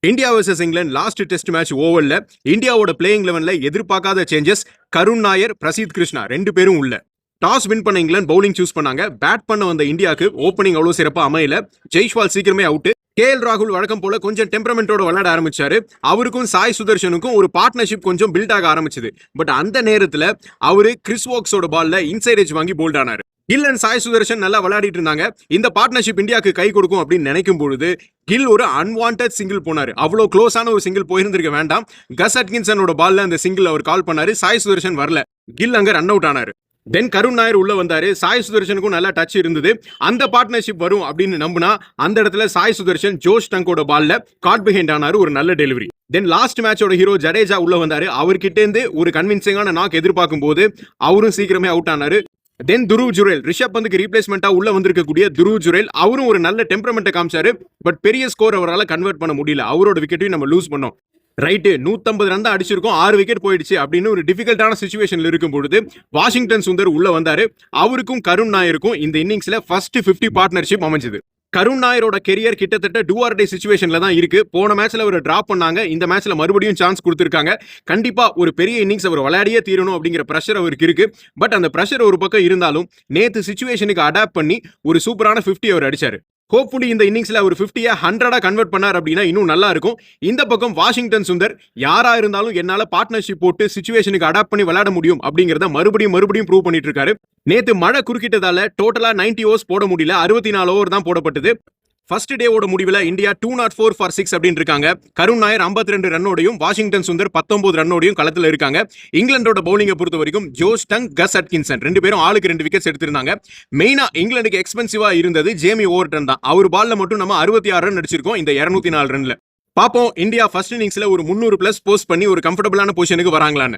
India vs England last test match ஓவர்ல இந்தியாவோட playing லெவன்ல எதிர்பார்க்காத சேஞ்சஸ். கருண் நாயர், பிரசீத் கிருஷ்ணா ரெண்டு பேரும் உள்ள. டாஸ் வின் பண்ண இங்கிலாந்து பவுலிங் சூஸ் பண்ணாங்க. பேட் பண்ண வந்த இந்தியாவுக்கு ஓப்பனிங் அவ்வளவு சிறப்பா அமையல. ஜெய்ஸ்வால் சீக்கிரமே அவுட். KL ராகுல் வழக்கம் போல கொஞ்சம் டெம்பரமெண்டோட விளையாட ஆரம்பிச்சாரு. அவருக்கும் சாய் சுதர்ஷனுக்கும் ஒரு பார்ட்னர்ஷிப் கொஞ்சம் பில்ட் ஆக ஆரம்பிச்சது. பட் அந்த நேரத்துல அவரு கிறிஸ் வோக்ஸோட பால்ல இன்சைட் எட்ஜ் வாங்கி போல்ட் ஆனாரு. கில் அண்ட் சாய் சுதர்ஷன் நல்லா விளையாடிட்டு இருந்தாங்க. இந்த பார்ட்னர்ஷிப் இந்தியாவுக்கு கை கொடுக்கும் அப்படின்னு நினைக்கும் பொழுது கில் ஒரு அன்வான்ட் சிங்கிள் போனாரு. அவ்வளவு க்ளோஸான ஒரு சிங்கிள் போயிருந்திருக்க வேண்டாம். கஸ் அட்கின்சனோட பால்ல அந்த சிங்கிள் அவர் கால் பண்ணாரு. சாய் சுதர்ஷன் வரல. கில் அங்க ரன் அவுட் ஆனாரு. தென் கருண் நாயர் உள்ள வந்தாரு. சாய் சுதர்ஷனுக்கும் நல்லா டச் இருந்தது. அந்த பார்ட்னர்ஷிப் வரும் அப்படின்னு நம்பினா அந்த இடத்துல சாய் சுதர்ஷன் ஜோஷ் டங்கோட பால்ல காட் பிஹைண்ட் ஆனாரு. ஒரு நல்ல டெலிவரி. தென் லாஸ்ட் மேட்சோட ஹீரோ ஜடேஜா உள்ள வந்தாரு. அவர்கிட்ட இருந்து ஒரு கன்வின்சிங்கான நாக் எதிர்பார்க்கும் போது அவரும் சீக்கிரமே அவுட் ஆனாரு. தென் துருவ் ஜுரேல், ரிஷப் பந்துக்கு ரீப்ளேஸ்மெண்டா உள்ள வந்திருக்கக்கூடிய துருவ் ஜுரேல், அவரும் ஒரு நல்ல டெம்பரமெண்ட்டை காமிச்சாரு. பட் பெரிய ஸ்கோர் அவரால் கன்வெர்ட் பண்ண முடியல. அவரோட விக்கெட்டையும் நம்ம லூஸ் பண்ணோம். ரைட்டு, 150 ரன் தான் அடிச்சிருக்கோம், 6 விக்கெட் போயிடுச்சு அப்படின்னு ஒரு டிஃபிகல்ட்டான சிச்சுவேஷன்ல இருக்கும் பொழுது வாஷிங்டன் சுந்தர் உள்ள வந்தாரு. அவருக்கும் கருண் நாயருக்கும் இந்த இன்னிங்ஸ்ல ஃபர்ஸ்ட் 50 பார்ட்னர்ஷிப் அமைஞ்சது. கருண் நாயரோட கெரியர் கிட்டத்தட்ட டூ ஆர் டே சிச்சுவேஷன்ல தான் இருக்கு. போன மேட்ச்ல அவர் டிராப் பண்ணாங்க. இந்த மேட்ச்ல மறுபடியும் சான்ஸ் கொடுத்திருக்காங்க. கண்டிப்பா ஒரு பெரிய இன்னிங்ஸ் அவர் விளையாடியே தீரணும் அப்படிங்கிற பிரஷர் அவருக்கு இருக்கு. பட் அந்த பிரஷர் ஒரு பக்கம் இருந்தாலும் நேத்து சிச்சுவேஷனுக்கு அடாப்ட் பண்ணி ஒரு சூப்பரான 50 அவர் அடிச்சாரு. ஹோப்ஃபுல்லி இந்த இன்னிங்ஸ்ல ஒரு 50-ய 100-ஆ கன்வெர்ட் பண்ணார் அப்படின்னா இன்னும் நல்லா இருக்கும். இந்த பக்கம் வாஷிங்டன் சுந்தர், யாரா இருந்தாலும் என்னால பார்ட்னர்ஷிப் போட்டு சிச்சுவேஷனுக்கு அடாப்ட் பண்ணி விளையாட முடியும் அப்படிங்கறத மறுபடியும் ப்ரூவ் பண்ணிட்டு இருக்காரு. நேத்து மழை குறுக்கிட்டதால டோட்டலா 90 ஓவர்ஸ் போட முடியல. 64 ஓவர் தான் போடப்பட்டது. ஃபர்ஸ்ட் டேவோட முடிவில் இந்தியா 204 for 6 அப்படின்னு இருக்காங்க. கருண் நாயர் 52 ரன்னோடையும் வாஷிங்டன் சுந்தர் 19 ரன்னோடையும் களத்தில் இருக்காங்க. இங்கிலாந்தோட பவுலிங்கை பொறுத்த வரைக்கும் ஜோஷ் டங், கஸ் அட்கின்சன் ரெண்டு பேரும் ஆளுக்கு 2 விக்கெட்ஸ் எடுத்திருந்தாங்க. மெயினா இங்கிலாந்துக்கு எக்ஸ்பென்சிவா இருந்தது ஜேமி ஓவர்டன் தான். அவர் பால்ல மட்டும் நம்ம 66 ரன் அடிச்சிருக்கோம் இந்த 204 ரன்ல. பாப்போம் இந்தியா ஃபர்ஸ்ட் இன்னிங்ஸ்ல ஒரு 300+ போஸ்ட் பண்ணி ஒரு கம்ஃபர்டபுளான பொசிஷனுக்கு வராங்களான்னு.